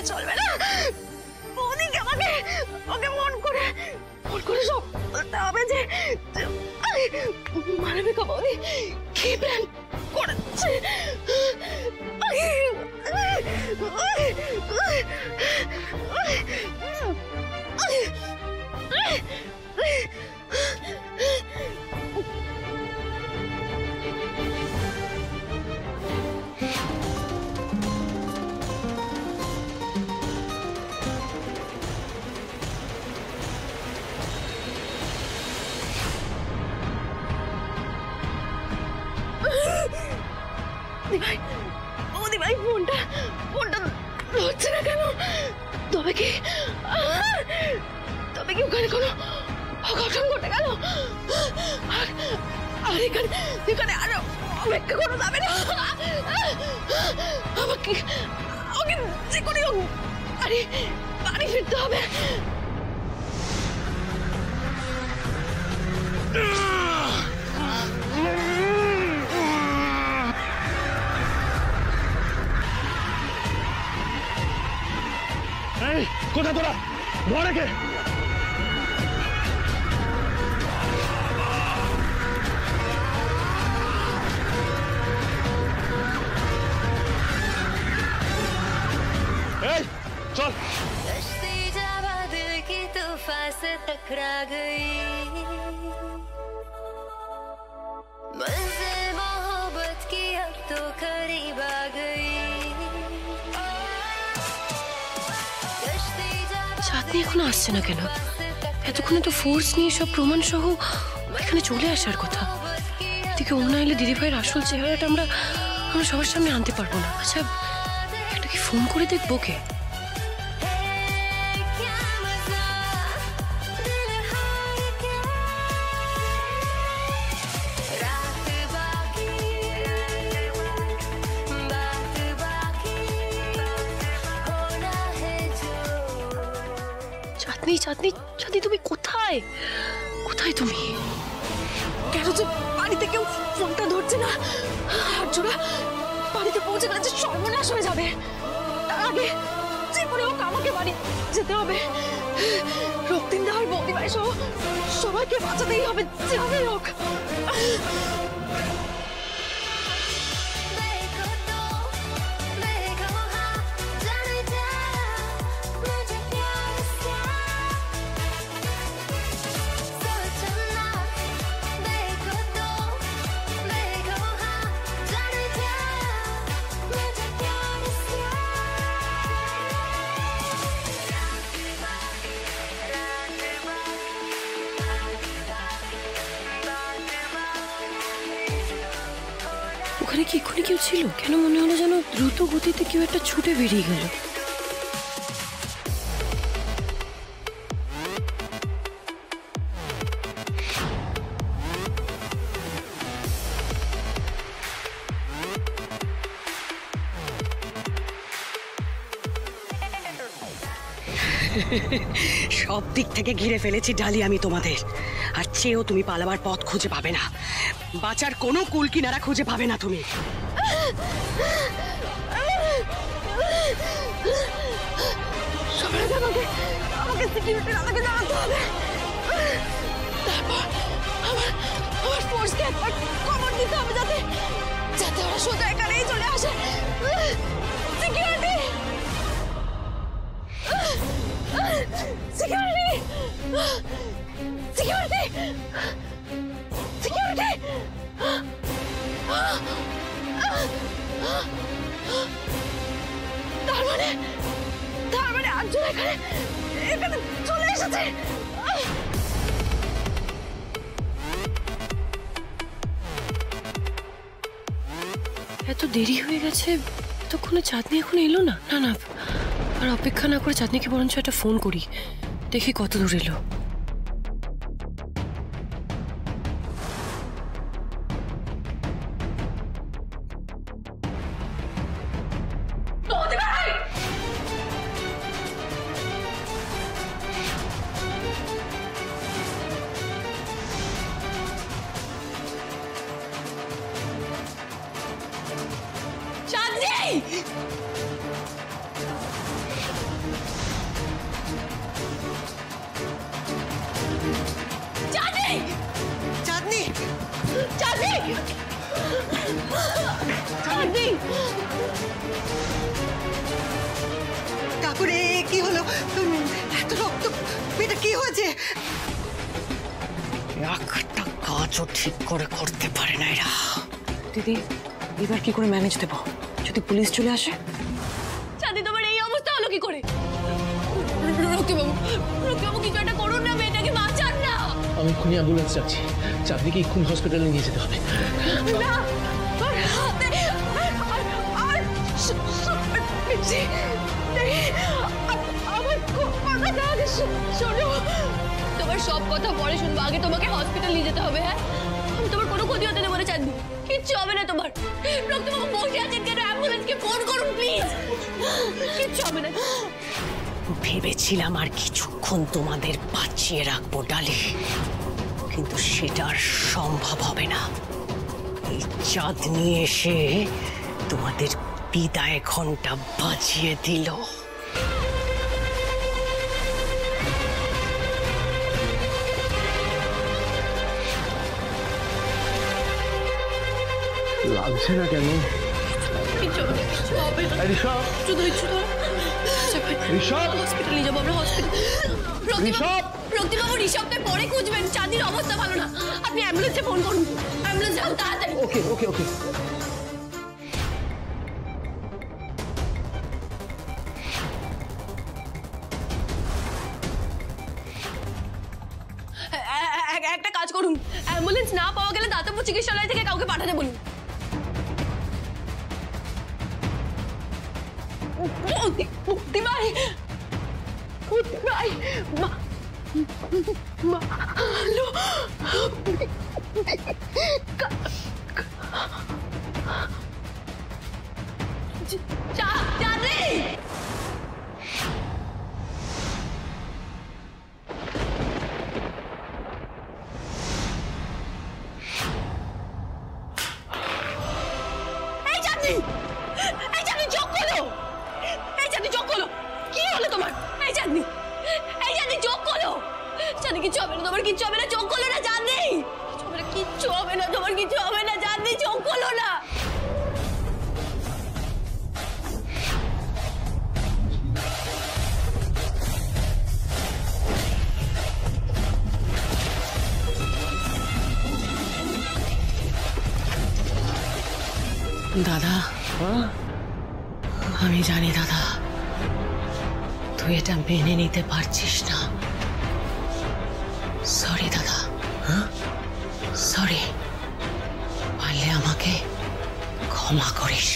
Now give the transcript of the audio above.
চলবে না। বৌদিকে ওকে মন করে সব বলতে হবে যে মানবিকা বৌদি কি প্ল্যান করেছে। বৌদি ভাই ফোনটা ধরছে না কেন? তবে কি ওখানে কোনো অঘটন ঘটে গেল? আর এখানে আরো অপেক্ষা করা যাবে না। আমাকে ওকে যে করে বাড়ি ফিরতে হবে। কোথা তোরা ধরে কে? चल दिल की तूफान से टकरा गई मंजिल मोहब्बत की अब तो करीब आ गई। চাঁদনি এখনো আসছে না কেন? এতক্ষণে তো ফোর্স নিয়ে সব প্রমাণ সহ এখানে চলে আসার কথা। এদিকে ও না এলে দিদিভাইয়ের আসল চেহারাটা আমরা সবার সামনে আনতে পারবো না। আচ্ছা একটা কি ফোন করে দেখবো কে? চাঁদনি তুমি কোথায় তুমি? কেন যে বাড়িতে কেউ ফোনটা ধরছে না? আর জোড়া বাড়িতে পৌঁছে গেলে সর্বনাশ হয়ে যাবে। তার আগে যে করে হোক আমাকে বাড়ি যেতে হবে। রক্তিম দেওয়ার বৌদি ভাই সহ সবাইকে বাঁচাতেই হবে যেভাবে হোক। ওখানে কি এক্ষুনি কেউ ছিল? কেন মনে হলো যেন দ্রুত গতিতে কেউ একটা ছুটে বেরিয়ে গেল। সব দিক থেকে ঘিরে ফেলেছি ডালি আমি তোমাদের। আর চেয়েও তুমি পালাবার পথ খুঁজে পাবে না। বাঁচার কোনো কুল কিনারা খুঁজে পাবে না তুমি। আমাকে সিকিউরিটির আমাকে জানাতে হবে। তারপর আমার ফোর্সকে একবার খবর দিতে হবে যাতে ওরা সোজা এখানেই চলে আসে। সিকিউরিটি সিকিউরিটি সিকিউরিটি সিকিউরিটি তার মানে আর্জুন এখানে চলে এসেছে। এত দেরি হয়ে গেছে, তখন চাঁদনি এখন এলো না। না আর অপেক্ষা না করে চাঁদনিকে বরঞ্চ একটা ফোন করি, দেখি কত দূর এলো। এত রক্ত, এটা কি হয়েছে? একটা কাজও ঠিক করে করতে পারে না এরা। দিদি এবার কি করে ম্যানেজ দেবো যদি পুলিশ চলে আসে? চাঁদি তোমার এই অবস্থা হলো কি করে? রক্তিবাবু, রক্তিবাবু কিছু একটা করুন না, মেয়েটাকে বাঁচান না। আমি এক্ষুনি অ্যাম্বুলেন্স যাচ্ছি, চাঁদনিকে এক্ষুনি হসপিটালে নিয়ে যেতে হবে। না, তোর হাতে আর পিছি নেই। আমার কথা আগে শোনো, তোমার সব কথা পরে শুনবো, আগে তোমাকে হসপিটাল নিয়ে যেতে হবে। হ্যাঁ, আমি তোমার কোনো ক্ষতি হতে দেবো না চাঁদনি, কিচ্ছু হবে না তোমার। রক্তিবাবু বসে আছেন কেন? অ্যাম্বুলেন্সকে ফোন করুন প্লিজ, কিচ্ছু হবে না। ভেবেছিলাম আর কিছুক্ষণ তোমাদের বাঁচিয়ে রাখবো ডালি, কিন্তু সেটা আর সম্ভব হবে না। এই চাঁদনি এসে তোমাদের বিদায় ঘন্টা বাজিয়ে দিল। লাগছে না কেন? কিচ্ছু হবে না, কিচ্ছু হবে না। ঋষভ, শুধু ইচ্ছু ধরো। ঋষভ, হসপিটাল নিয়ে যাবো আমরা, হসপিটাল। ঋষভ! রক্তিবাবু ঋষভকে পরে খুঁজবেন, চাঁদির অবস্থা ভালো না। আপনি অ্যাম্বুলেন্সে ফোন করুন, অ্যাম্বুলেন্স যাও তাড়াতাড়ি। ওকে ওকে ওকে। একটা কাজ করুন, অ্যাম্বুলেন্স না পাওয়া গেলে দাতব্য চিকিৎসালয় থেকে কাউকে পাঠাতে বলুন। ভাই, ভাই, হ্যালো, চাঁদনি। এই চাঁদনি, এই চাঁদনি চোখ খোলো, এই চাঁদনি চোখ খোলো। কি হলো তোমার? এই চাঁদনি, এই চাঁদনি চোখ খোলো। চাঁদনি কিচ্ছু হবে না তোমার, কিচ্ছু হবে না, চোখ খোলো না চাঁদনি। কিচ্ছু হবে না তোমার, কিচ্ছু হবে না চাঁদনি, চোখ খোলো না। দাদা, আমি জানি দাদা তুই এটা মেনে নিতে পারছিস না। সরি দাদা, সরি। পারলে আমাকে ক্ষমা করিস।